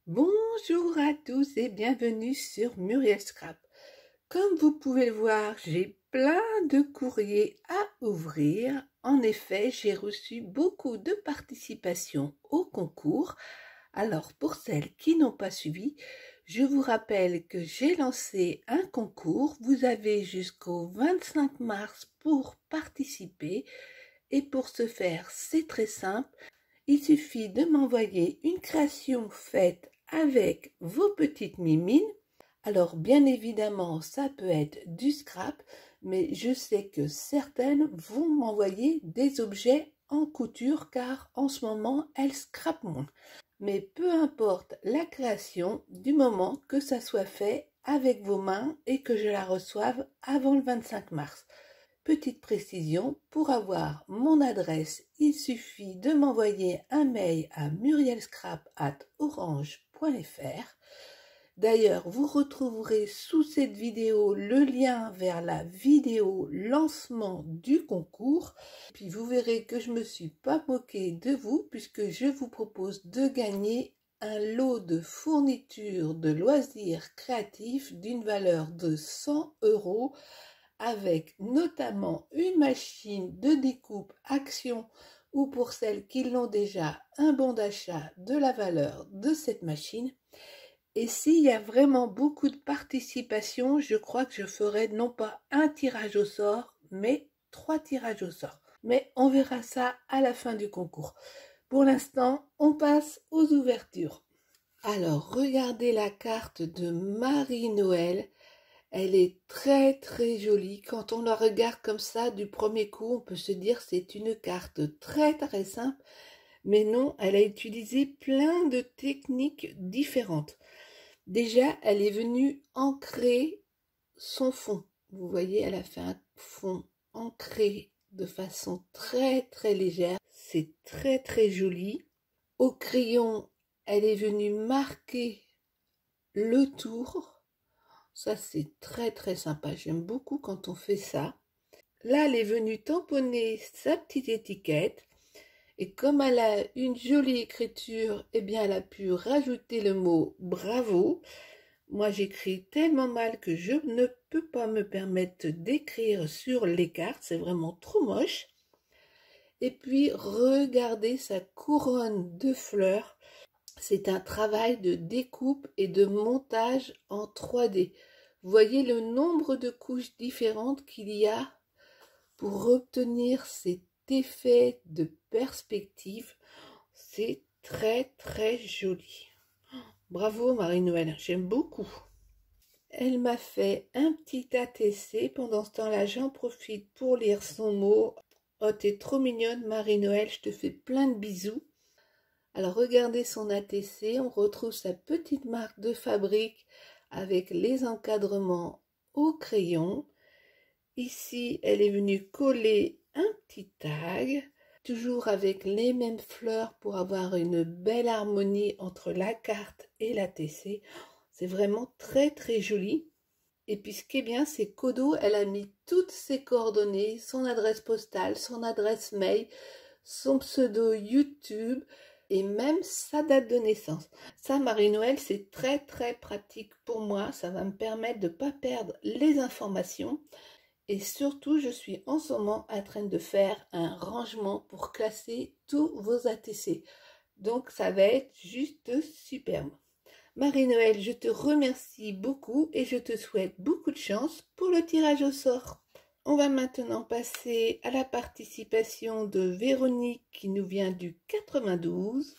Bonjour à tous et bienvenue sur Muriel Scrap. Comme vous pouvez le voir, j'ai plein de courriers à ouvrir. En effet, j'ai reçu beaucoup de participations au concours. Alors, pour celles qui n'ont pas suivi, je vous rappelle que j'ai lancé un concours. Vous avez jusqu'au 25 mars pour participer. Et pour ce faire, c'est très simple. Il suffit de m'envoyer une création faite avec vos petites mimines. Alors bien évidemment, ça peut être du scrap, mais je sais que certaines vont m'envoyer des objets en couture car en ce moment, elles scrapent moins. Mais peu importe la création, du moment que ça soit fait avec vos mains et que je la reçoive avant le 25 mars. Petite précision, pour avoir mon adresse, il suffit de m'envoyer un mail à murielscrap@orange.fr. D'ailleurs, vous retrouverez sous cette vidéo le lien vers la vidéo lancement du concours. Puis vous verrez que je ne me suis pas moquée de vous puisque je vous propose de gagner un lot de fournitures de loisirs créatifs d'une valeur de 100 € avec notamment une machine de découpe Action ou pour celles qui l'ont déjà un bon d'achat de la valeur de cette machine. Et s'il y a vraiment beaucoup de participation, je crois que je ferai non pas un tirage au sort, mais 3 tirages au sort. Mais on verra ça à la fin du concours. Pour l'instant, on passe aux ouvertures. Alors, regardez la carte de Marie-Noël. Elle est très très jolie. Quand on la regarde comme ça, du premier coup, on peut se dire que c'est une carte très très simple. Mais non, elle a utilisé plein de techniques différentes. Déjà, elle est venue ancrer son fond. Vous voyez, elle a fait un fond ancré de façon très très légère. C'est très très joli. Au crayon, elle est venue marquer le tour. Ça, c'est très très sympa. J'aime beaucoup quand on fait ça. Là, elle est venue tamponner sa petite étiquette. Et comme elle a une jolie écriture, eh bien, elle a pu rajouter le mot bravo. Moi, j'écris tellement mal que je ne peux pas me permettre d'écrire sur les cartes. C'est vraiment trop moche. Et puis, regardez sa couronne de fleurs. C'est un travail de découpe et de montage en 3D. Vous voyez le nombre de couches différentes qu'il y a pour obtenir cet effet de perspective. C'est très très joli. Bravo Marie-Noël, j'aime beaucoup. Elle m'a fait un petit ATC. Pendant ce temps-là, j'en profite pour lire son mot. Oh, t'es trop mignonne Marie-Noël, je te fais plein de bisous. Alors regardez son ATC, on retrouve sa petite marque de fabrique avec les encadrements au crayon. Ici, elle est venue coller un petit tag, toujours avec les mêmes fleurs pour avoir une belle harmonie entre la carte et l'ATC. C'est vraiment très très joli. Et puis ce qui est bien, c'est qu'Odo, elle a mis toutes ses coordonnées, son adresse postale, son adresse mail, son pseudo YouTube et même sa date de naissance. Ça, Marie-Noël, c'est très très pratique pour moi. Ça va me permettre de ne pas perdre les informations. Et surtout, je suis en ce moment en train de faire un rangement pour classer tous vos ATC. Donc, ça va être juste superbe. Marie-Noël, je te remercie beaucoup et je te souhaite beaucoup de chance pour le tirage au sort. On va maintenant passer à la participation de Véronique qui nous vient du 92.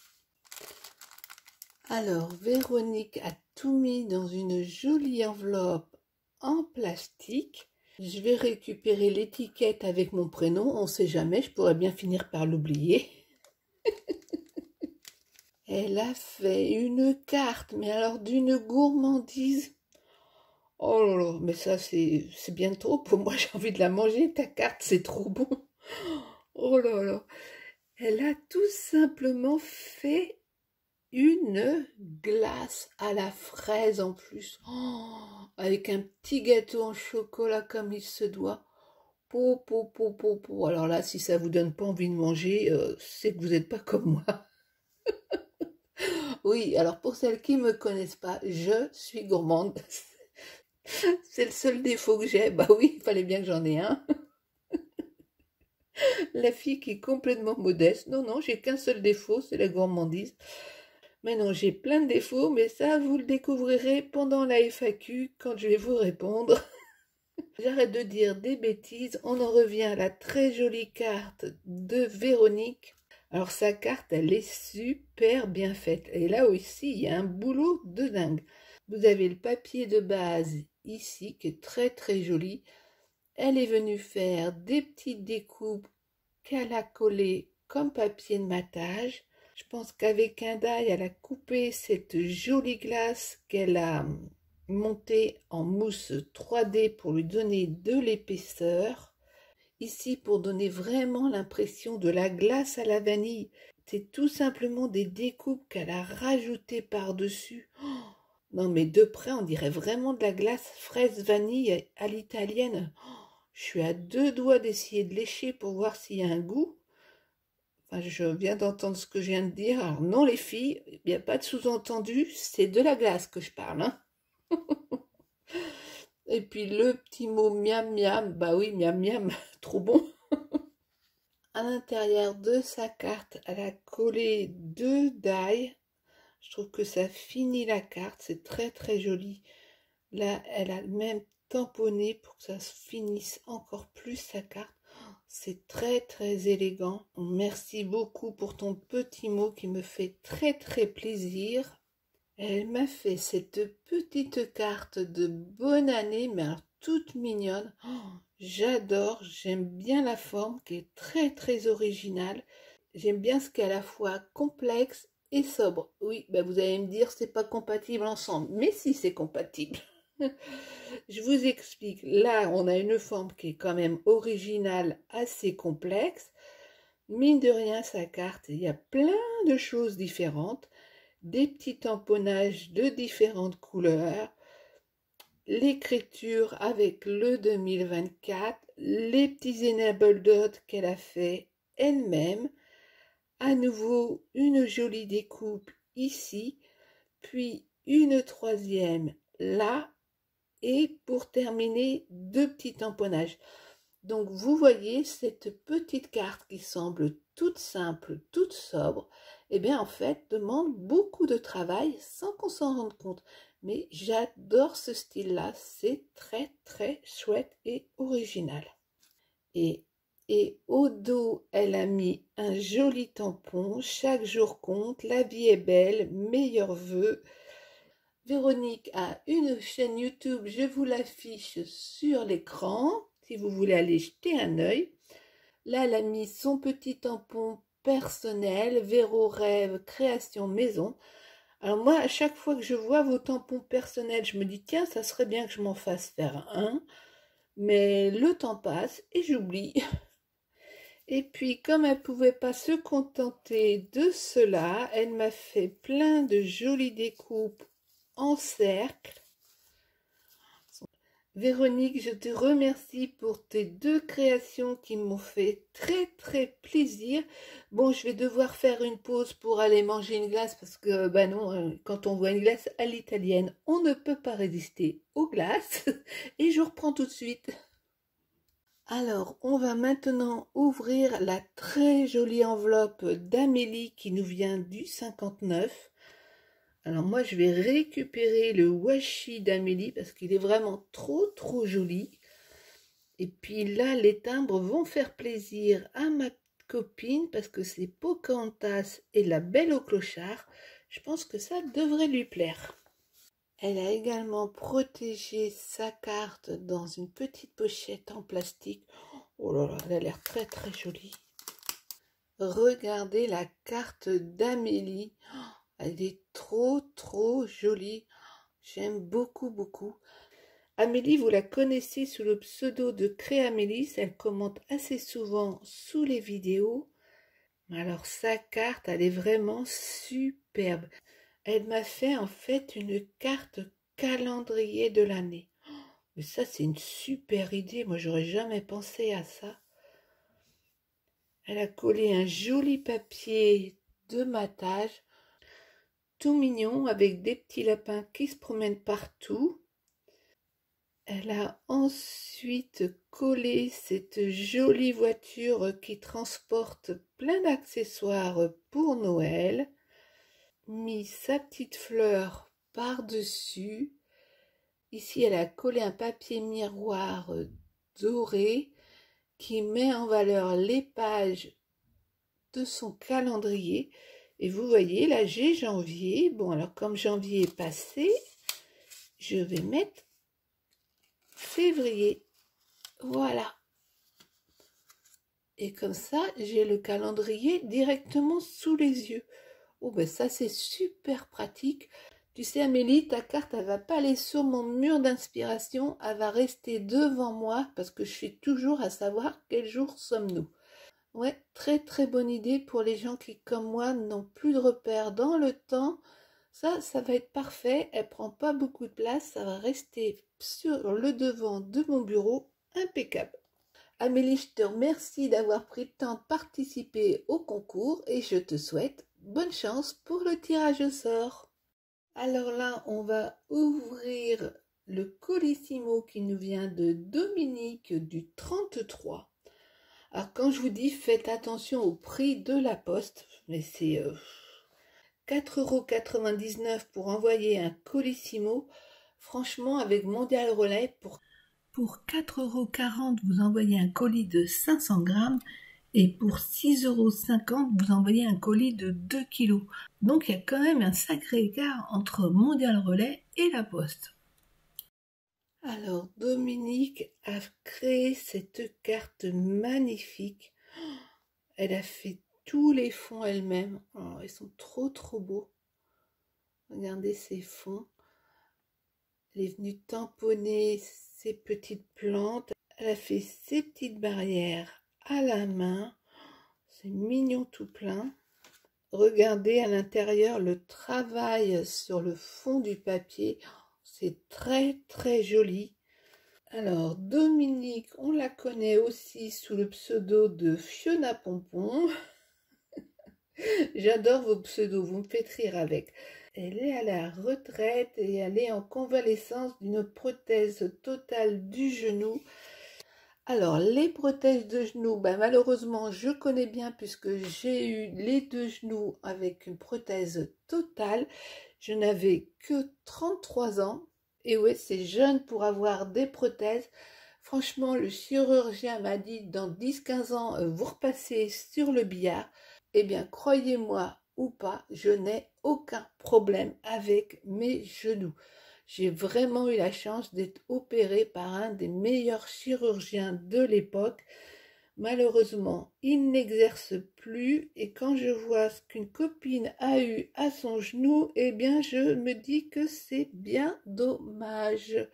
Alors, Véronique a tout mis dans une jolie enveloppe en plastique. Je vais récupérer l'étiquette avec mon prénom. On ne sait jamais, je pourrais bien finir par l'oublier. Elle a fait une carte, mais alors d'une gourmandise. Oh là là, mais ça c'est bien trop pour moi, j'ai envie de la manger, ta carte, c'est trop bon. Oh là là. Elle a tout simplement fait une glace à la fraise en plus. Oh, avec un petit gâteau en chocolat comme il se doit. Po, po, po, po, po. Alors là, si ça vous donne pas envie de manger, c'est que vous n'êtes pas comme moi. Oui, alors pour celles qui ne me connaissent pas, je suis gourmande. C'est le seul défaut que j'ai. Bah oui, il fallait bien que j'en ai un. La fille qui est complètement modeste. Non, non, j'ai qu'un seul défaut, c'est la gourmandise. Mais non, j'ai plein de défauts, mais ça, vous le découvrirez pendant la FAQ quand je vais vous répondre. J'arrête de dire des bêtises. On en revient à la très jolie carte de Véronique. Alors sa carte, elle est super bien faite. Et là aussi, il y a un boulot de dingue. Vous avez le papier de base ici, qui est très très joli. Elle est venue faire des petites découpes qu'elle a collées comme papier de matage. Je pense qu'avec un die, elle a coupé cette jolie glace qu'elle a montée en mousse 3D pour lui donner de l'épaisseur. Ici, pour donner vraiment l'impression de la glace à la vanille, c'est tout simplement des découpes qu'elle a rajoutées par-dessus. Oh, non, mais de près, on dirait vraiment de la glace fraise vanille à l'italienne. Oh, je suis à deux doigts d'essayer de lécher pour voir s'il y a un goût. Enfin, je viens d'entendre ce que je viens de dire. Alors non, les filles, il n'y a pas de sous-entendu, c'est de la glace que je parle, hein. Et puis le petit mot miam miam, bah oui, miam miam, trop bon. À l'intérieur de sa carte, elle a collé deux die. Je trouve que ça finit la carte, c'est très très joli. Là, elle a même tamponné pour que ça finisse encore plus sa carte. C'est très très élégant. Merci beaucoup pour ton petit mot qui me fait très très plaisir. Elle m'a fait cette petite carte de bonne année, mais alors toute mignonne. Oh, j'adore, j'aime bien la forme qui est très très originale. J'aime bien ce qui est à la fois complexe et sobre. Oui, ben vous allez me dire c'est pas compatible ensemble, mais si c'est compatible. Je vous explique. Là, on a une forme qui est quand même originale, assez complexe. Mine de rien, sa carte, il y a plein de choses différentes. Des petits tamponnages de différentes couleurs, l'écriture avec le 2024, les petits enable dots qu'elle a fait elle-même, à nouveau une jolie découpe ici, puis une troisième là, et pour terminer, deux petits tamponnages. Donc vous voyez cette petite carte qui semble toute simple, toute sobre, et bien en fait demande beaucoup de travail sans qu'on s'en rende compte. Mais j'adore ce style-là, c'est très très chouette et original. Et au dos, elle a mis un joli tampon, chaque jour compte, la vie est belle, meilleurs vœux. Véronique a une chaîne YouTube, je vous l'affiche sur l'écran, si vous voulez aller jeter un œil. Là, elle a mis son petit tampon personnel, Véro Rêve Création Maison. Alors moi, à chaque fois que je vois vos tampons personnels, je me dis, tiens, ça serait bien que je m'en fasse faire un. Mais le temps passe et j'oublie. Et puis, comme elle ne pouvait pas se contenter de cela, elle m'a fait plein de jolies découpes en cercle. Véronique, je te remercie pour tes deux créations qui m'ont fait très très plaisir. Bon, je vais devoir faire une pause pour aller manger une glace parce que, bah non, quand on voit une glace à l'italienne, on ne peut pas résister aux glaces. Et je reprends tout de suite. Alors, on va maintenant ouvrir la très jolie enveloppe d'Amélie qui nous vient du 59. Alors moi, je vais récupérer le washi d'Amélie parce qu'il est vraiment trop trop joli. Et puis là, les timbres vont faire plaisir à ma copine parce que c'est Pocahontas et la Belle au clochard. Je pense que ça devrait lui plaire. Elle a également protégé sa carte dans une petite pochette en plastique. Oh là là, elle a l'air très très jolie. Regardez la carte d'Amélie. Elle est trop trop jolie. J'aime beaucoup beaucoup. Amélie, vous la connaissez sous le pseudo de Créamélis. Elle commente assez souvent sous les vidéos. Alors sa carte, elle est vraiment superbe. Elle m'a fait en fait une carte calendrier de l'année. Mais ça, c'est une super idée. Moi, j'aurais jamais pensé à ça. Elle a collé un joli papier de matage. tout mignon avec des petits lapins qui se promènent partout. Elle a ensuite collé cette jolie voiture qui transporte plein d'accessoires pour Noël. Mis sa petite fleur par-dessus. Ici, elle a collé un papier miroir doré qui met en valeur les pages de son calendrier. Et vous voyez, là, j'ai janvier. Bon, alors comme janvier est passé, je vais mettre février. Voilà. Et comme ça, j'ai le calendrier directement sous les yeux. Oh, ben ça, c'est super pratique. Tu sais, Amélie, ta carte, elle va pas aller sur mon mur d'inspiration, elle va rester devant moi parce que je suis toujours à savoir quel jour sommes-nous. Ouais, très très bonne idée pour les gens qui, comme moi, n'ont plus de repères dans le temps. Ça va être parfait. Elle prend pas beaucoup de place, ça va rester sur le devant de mon bureau, impeccable. Amélie, je te remercie d'avoir pris le temps de participer au concours et je te souhaite bonne chance pour le tirage au sort. Alors là, on va ouvrir le Colissimo qui nous vient de Dominique du 33. Alors quand je vous dis faites attention au prix de la poste, mais c'est 4,99 € pour envoyer un Colissimo. Franchement, avec Mondial Relais, pour 4,40 € vous envoyez un colis de 500 grammes. Et pour 6,50 € vous envoyez un colis de 2 kg. Donc il y a quand même un sacré écart entre Mondial Relais et la Poste. Alors Dominique a créé cette carte magnifique. Elle a fait tous les fonds elle-même. Oh, ils sont trop beaux. Regardez ces fonds. Elle est venue tamponner ces petites plantes. Elle a fait ses petites barrières à la main. C'est mignon tout plein. Regardez à l'intérieur le travail sur le fond du papier. C'est très joli. Alors Dominique, on la connaît aussi sous le pseudo de Fiona Pompon. J'adore vos pseudos, vous me faites rire avec. Elle est à la retraite et elle est en convalescence d'une prothèse totale du genou. Alors, les prothèses de genoux, malheureusement, je connais bien puisque j'ai eu les deux genoux avec une prothèse totale. Je n'avais que 33 ans. Et ouais, c'est jeune pour avoir des prothèses. Franchement, le chirurgien m'a dit, dans 10-15 ans, vous repassez sur le billard. Eh bien, croyez-moi ou pas, je n'ai aucun problème avec mes genoux. J'ai vraiment eu la chance d'être opérée par un des meilleurs chirurgiens de l'époque. Malheureusement, il n'exerce plus et quand je vois ce qu'une copine a eu à son genou, eh bien je me dis que c'est bien dommage.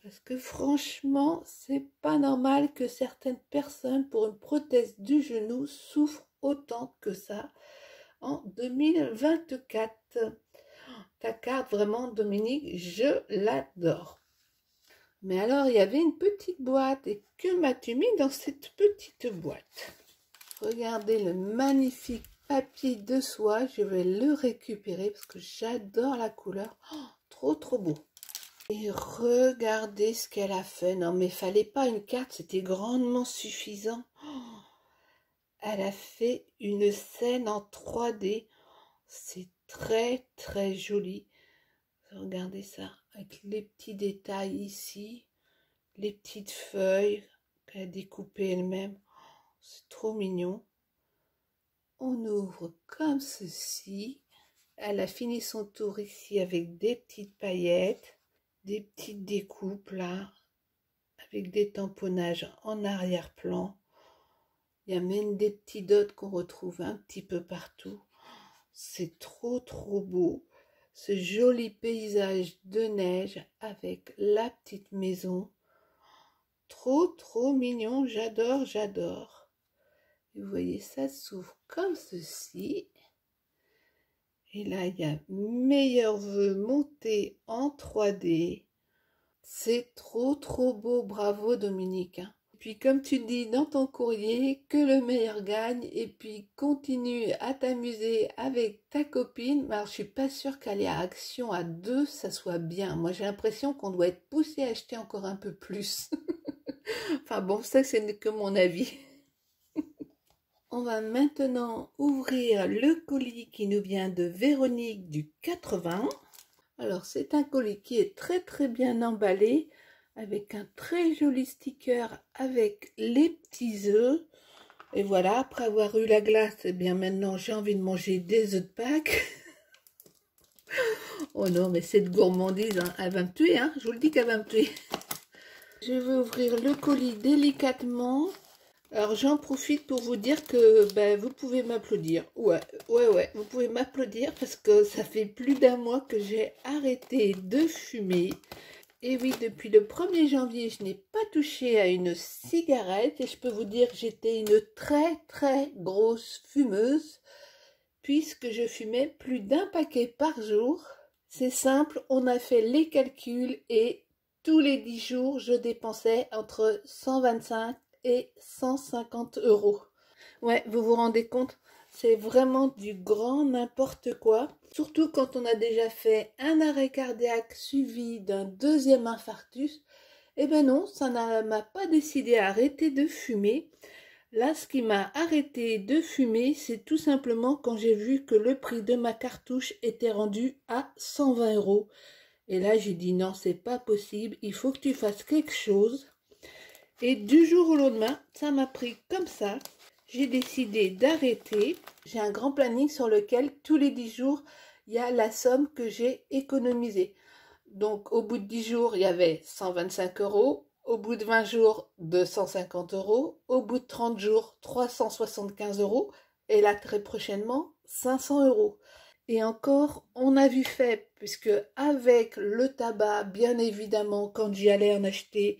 Parce que franchement, c'est pas normal que certaines personnes pour une prothèse du genou souffrent autant que ça en 2024. Ta carte, vraiment, Dominique, je l'adore. Mais alors, il y avait une petite boîte. Et que m'as-tu mis dans cette petite boîte? Regardez le magnifique papier de soie. Je vais le récupérer parce que j'adore la couleur. Oh, trop beau. Et regardez ce qu'elle a fait. Non, mais il fallait pas une carte. C'était grandement suffisant. Oh, elle a fait une scène en 3D. C'est très joli. Regardez ça, avec les petits détails ici, les petites feuilles qu'elle a découpées elle-même. C'est trop mignon. On ouvre comme ceci. Elle a fini son tour ici avec des petites paillettes, des petites découpes là, avec des tamponnages en arrière-plan. Il y a même des petits dots qu'on retrouve un petit peu partout. C'est trop beau. Ce joli paysage de neige avec la petite maison. Trop mignon, j'adore. Et vous voyez, ça s'ouvre comme ceci. Et là, il y a meilleurs vœux montés en 3D. C'est trop beau, bravo Dominique. Puis comme tu dis dans ton courrier, que le meilleur gagne et puis continue à t'amuser avec ta copine. Mais alors je suis pas sûre qu'aller à Action à deux, ça soit bien. Moi j'ai l'impression qu'on doit être poussé à acheter encore un peu plus. Enfin bon, ça c'est que mon avis. On va maintenant ouvrir le colis qui nous vient de Véronique du 80. Alors c'est un colis qui est très bien emballé avec un très joli sticker avec les petits œufs. Et voilà, après avoir eu la glace, eh bien maintenant j'ai envie de manger des œufs de Pâques. Oh non, mais cette gourmandise, hein, elle va me tuer, hein, je vous le dis qu'elle va me tuer. Je vais ouvrir le colis délicatement. Alors j'en profite pour vous dire que ben, vous pouvez m'applaudir. Ouais, vous pouvez m'applaudir parce que ça fait plus d'1 mois que j'ai arrêté de fumer. Et oui, depuis le 1er janvier, je n'ai pas touché à une cigarette et je peux vous dire que j'étais une très grosse fumeuse puisque je fumais plus d'1 paquet par jour. C'est simple, on a fait les calculs et tous les 10 jours, je dépensais entre 125 et 150 euros. Ouais, vous vous rendez compte? C'est vraiment du grand n'importe quoi. Surtout quand on a déjà fait un arrêt cardiaque suivi d'un 2e infarctus. Eh ben non, ça ne m'a pas décidé à arrêter de fumer. Là, ce qui m'a arrêté de fumer, c'est tout simplement quand j'ai vu que le prix de ma cartouche était rendu à 120 euros. Et là, j'ai dit non, c'est pas possible, il faut que tu fasses quelque chose. Et du jour au lendemain, ça m'a pris comme ça. J'ai décidé d'arrêter. J'ai un grand planning sur lequel tous les 10 jours, il y a la somme que j'ai économisée. Donc au bout de 10 jours, il y avait 125 euros. Au bout de 20 jours, 250 euros. Au bout de 30 jours, 375 euros. Et là, très prochainement, 500 euros. Et encore, on a vu fait, puisque avec le tabac, bien évidemment, quand j'y allais en acheter,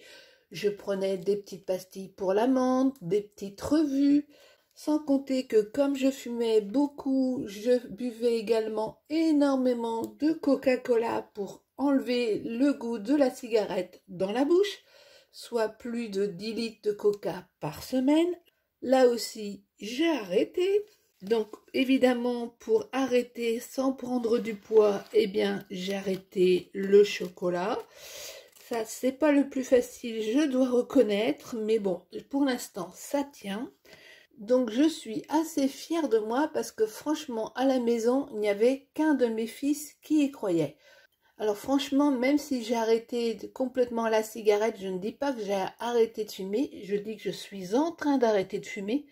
je prenais des petites pastilles pour la menthe, des petites revues, sans compter que comme je fumais beaucoup, je buvais également énormément de Coca-Cola pour enlever le goût de la cigarette dans la bouche, soit plus de 10 litres de coca par semaine. Là aussi, j'ai arrêté. Donc évidemment, pour arrêter sans prendre du poids, eh bien j'ai arrêté le chocolat. Ça, c'est pas le plus facile, je dois reconnaître, mais bon, pour l'instant, ça tient. Donc, je suis assez fière de moi parce que franchement, à la maison, il n'y avait qu'un de mes fils qui y croyait. Alors franchement, même si j'ai arrêté complètement la cigarette, je ne dis pas que j'ai arrêté de fumer, je dis que je suis en train d'arrêter de fumer.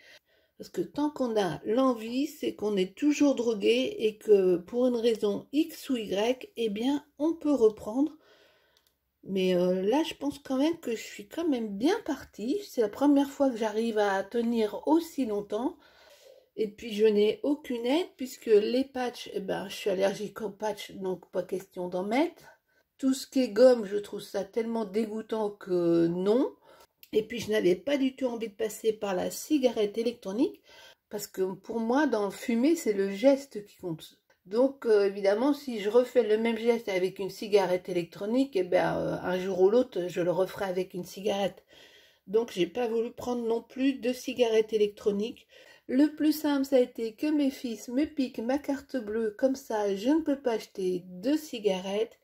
Parce que tant qu'on a l'envie, c'est qu'on est toujours drogué et que pour une raison X ou Y, eh bien, on peut reprendre. Mais là, je pense quand même que je suis quand même bien partie. C'est la première fois que j'arrive à tenir aussi longtemps. Et puis, je n'ai aucune aide puisque les patchs, eh ben, je suis allergique aux patchs, donc pas question d'en mettre. Tout ce qui est gomme, je trouve ça tellement dégoûtant que non. Et puis, je n'avais pas du tout envie de passer par la cigarette électronique parce que pour moi, dans le fumer, c'est le geste qui compte. Donc, évidemment, si je refais le même geste avec une cigarette électronique, eh ben, un jour ou l'autre, je le referai avec une cigarette. Donc, j'ai pas voulu prendre non plus de cigarette électronique. Le plus simple, ça a été que mes fils me piquent ma carte bleue. Comme ça, je ne peux pas acheter de cigarettes.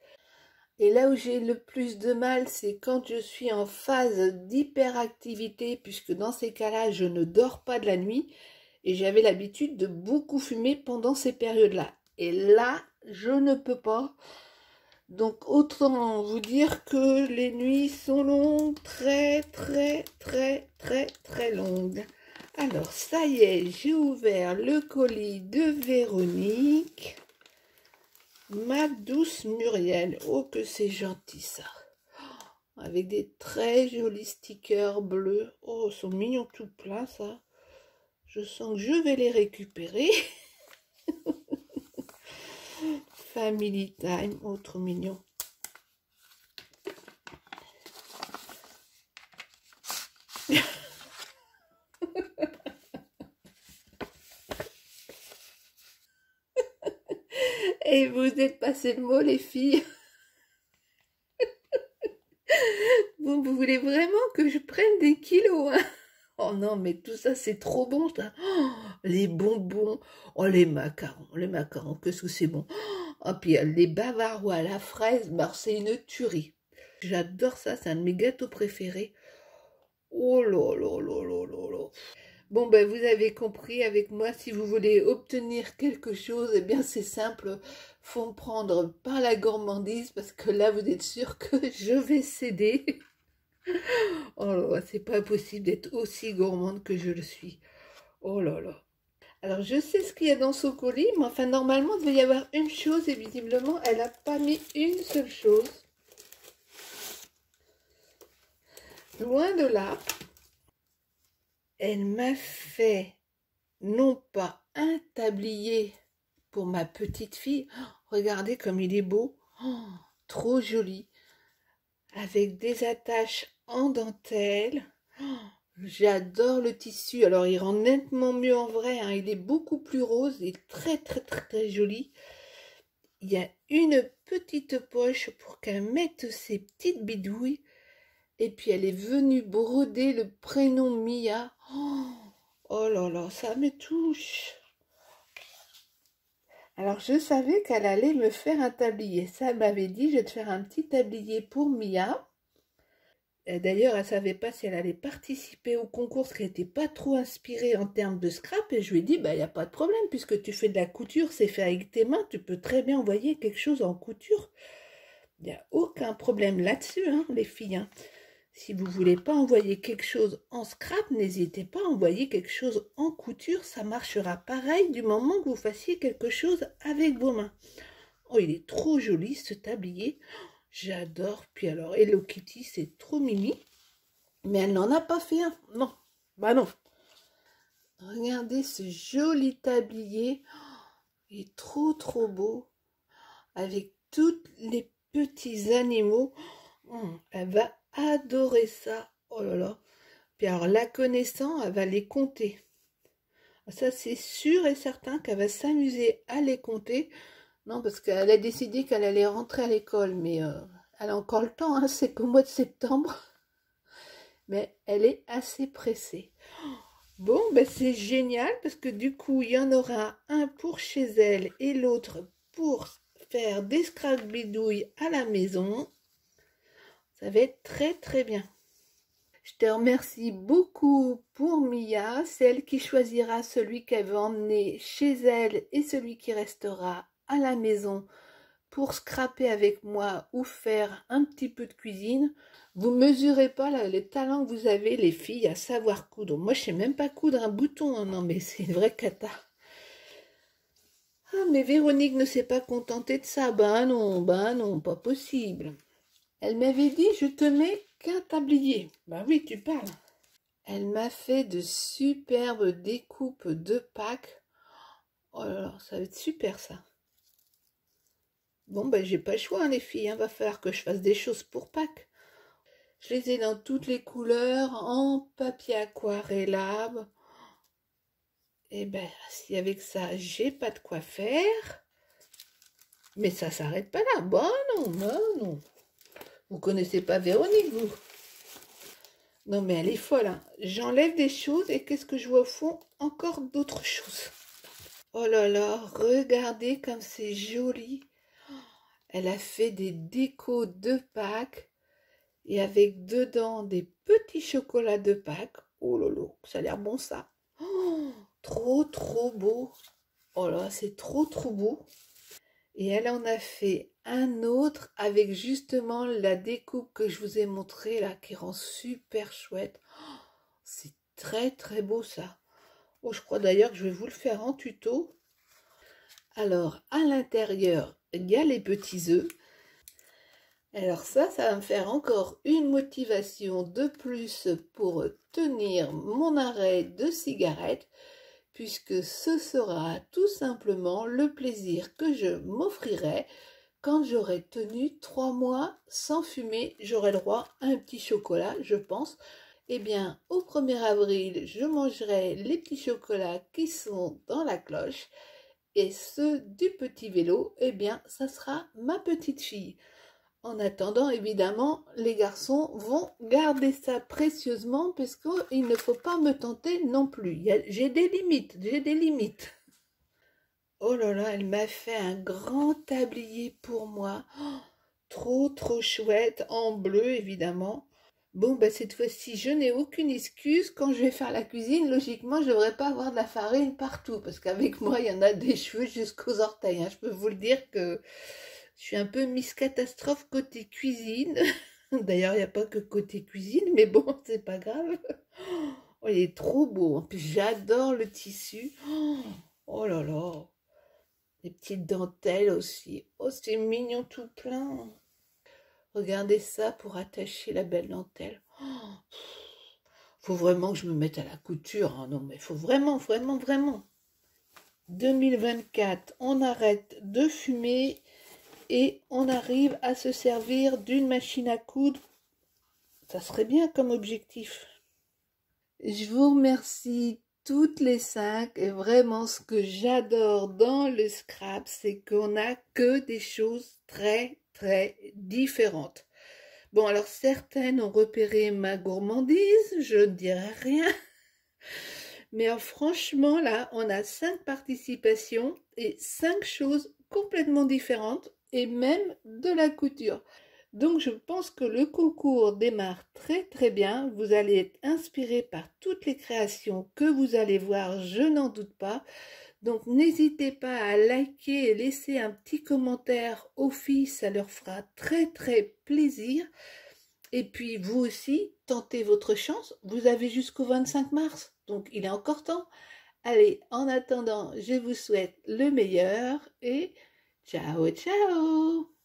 Et là où j'ai le plus de mal, c'est quand je suis en phase d'hyperactivité, puisque dans ces cas-là, je ne dors pas de la nuit. Et j'avais l'habitude de beaucoup fumer pendant ces périodes-là. Et là, je ne peux pas. Donc, autant vous dire que les nuits sont longues, très longues. Alors, ça y est, j'ai ouvert le colis de Véronique. Ma douce Muriel. Oh, que c'est gentil, ça. Avec des très jolis stickers bleus. Oh, ils sont mignons tout plein, ça. Je sens que je vais les récupérer. Family Time, autre mignon. Et vous êtes passé le mot, les filles. Vous vous voulez vraiment que je prenne des kilos, hein? Oh non, mais tout ça, c'est trop bon, ça. Oh, les bonbons, oh, les macarons, qu'est-ce que c'est bon. Oh, puis les bavarois à la fraise, bah, c'est une tuerie. J'adore ça, c'est un de mes gâteaux préférés. Oh là là là là là là. Bon, ben vous avez compris avec moi, si vous voulez obtenir quelque chose, eh bien c'est simple, faut me prendre par la gourmandise parce que là vous êtes sûr que je vais céder. Oh là là, c'est pas possible d'être aussi gourmande que je le suis. Oh là là. Alors je sais ce qu'il y a dans son colis, mais enfin normalement il devait y avoir une chose et visiblement elle n'a pas mis une seule chose. Loin de là, elle m'a fait non pas un tablier pour ma petite fille. Oh, regardez comme il est beau. Oh, trop joli. Avec des attaches en dentelle. Oh, j'adore le tissu. Alors, il rend nettement mieux en vrai, hein. Il est beaucoup plus rose. Il est très, très, très, très joli. Il y a une petite poche pour qu'elle mette ses petites bidouilles. Et puis, elle est venue broder le prénom Mia. Oh, oh là là, ça me touche. Alors, je savais qu'elle allait me faire un tablier. Ça, elle m'avait dit, je vais te faire un petit tablier pour Mia. D'ailleurs, elle ne savait pas si elle allait participer au concours, parce qu'elle n'était pas trop inspirée en termes de scrap. Et je lui ai dit, bah, il n'y a pas de problème, puisque tu fais de la couture, c'est fait avec tes mains, tu peux très bien envoyer quelque chose en couture. Il n'y a aucun problème là-dessus, hein, les filles. Hein. Si vous ne voulez pas envoyer quelque chose en scrap, n'hésitez pas à envoyer quelque chose en couture. Ça marchera pareil du moment que vous fassiez quelque chose avec vos mains. Oh, il est trop joli ce tablier. J'adore. Puis alors, Hello Kitty, c'est trop mimi. Mais elle n'en a pas fait un. Non. Bah non. Regardez ce joli tablier. Il est trop trop beau. Avec tous les petits animaux. Elle va adorer ça. Oh là là. Puis alors, la connaissant, elle va les compter. Ça, c'est sûr et certain qu'elle va s'amuser à les compter. Non, parce qu'elle a décidé qu'elle allait rentrer à l'école, mais elle a encore le temps, hein, c'est qu'au mois de septembre. Mais elle est assez pressée. Bon, ben c'est génial, parce que du coup, il y en aura un pour chez elle et l'autre pour faire des scrap-bidouilles à la maison. Ça va être très très bien. Je te remercie beaucoup pour Mia. C'est elle qui choisira celui qu'elle veut emmener chez elle et celui qui restera à la maison pour scraper avec moi ou faire un petit peu de cuisine. Vous mesurez pas là, les talents que vous avez, les filles, à savoir coudre. Moi, je sais même pas coudre un bouton. Hein. Non, mais c'est une vraie cata. Ah, mais Véronique ne s'est pas contentée de ça. Ben non, pas possible. Elle m'avait dit, je te mets qu'un tablier. Ben oui, tu parles. Elle m'a fait de superbes découpes de Pâques. Oh là là, ça va être super ça. Bon, ben j'ai pas le choix, hein, les filles. Hein. Va falloir que je fasse des choses pour Pâques. Je les ai dans toutes les couleurs, en papier aquarellable. Et ben, si avec ça, j'ai pas de quoi faire. Mais ça s'arrête pas là. Bon, non. Vous connaissez pas Véronique, vous? Non, mais elle est folle. Hein. J'enlève des choses et qu'est-ce que je vois au fond? Encore d'autres choses. Oh là là, regardez comme c'est joli. Elle a fait des décos de Pâques et avec dedans des petits chocolats de Pâques. Oh là là, ça a l'air bon ça. Oh, trop trop beau. Oh là, c'est trop trop beau. Et elle en a fait un autre avec justement la découpe que je vous ai montré là, qui rend super chouette. Oh, c'est très très beau ça. Oh, je crois d'ailleurs que je vais vous le faire en tuto. Alors, à l'intérieur, il y a les petits œufs. Alors ça va me faire encore une motivation de plus pour tenir mon arrêt de cigarette, puisque ce sera tout simplement le plaisir que je m'offrirai quand j'aurai tenu 3 mois sans fumer. J'aurai le droit à un petit chocolat, je pense. Eh bien, au 1er avril, je mangerai les petits chocolats qui sont dans la cloche. Et ceux du petit vélo, eh bien, ça sera ma petite fille. En attendant, évidemment, les garçons vont garder ça précieusement parce qu'il ne faut pas me tenter non plus. J'ai des limites, j'ai des limites. Oh là là, elle m'a fait un grand tablier pour moi. Oh, trop, trop chouette, en bleu, évidemment. Bon, bah cette fois-ci, je n'ai aucune excuse. Quand je vais faire la cuisine, logiquement, je ne devrais pas avoir de la farine partout. Parce qu'avec moi, il y en a des cheveux jusqu'aux orteils. Hein. Je peux vous le dire que je suis un peu Miss Catastrophe côté cuisine. D'ailleurs, il n'y a pas que côté cuisine, mais bon, c'est pas grave. Oh, il est trop beau. En plus, j'adore le tissu. Oh là là. Les petites dentelles aussi. Oh, c'est mignon tout plein. Regardez ça pour attacher la belle dentelle. Faut vraiment que je me mette à la couture. Hein. Non, mais faut vraiment, vraiment, vraiment. 2024, on arrête de fumer et on arrive à se servir d'une machine à coudre. Ça serait bien comme objectif. Je vous remercie toutes les 5 et vraiment ce que j'adore dans le scrap, c'est qu'on n'a que des choses très très différentes. Bon, alors certaines ont repéré ma gourmandise, je ne dirai rien. Mais alors, franchement, là, on a 5 participations et 5 choses complètement différentes et même de la couture. Donc, je pense que le concours démarre très très bien. Vous allez être inspiré par toutes les créations que vous allez voir, je n'en doute pas. Donc, n'hésitez pas à liker et laisser un petit commentaire aux filles, ça leur fera très très plaisir. Et puis, vous aussi, tentez votre chance. Vous avez jusqu'au 25 mars, donc il est encore temps. Allez, en attendant, je vous souhaite le meilleur et ciao, ciao!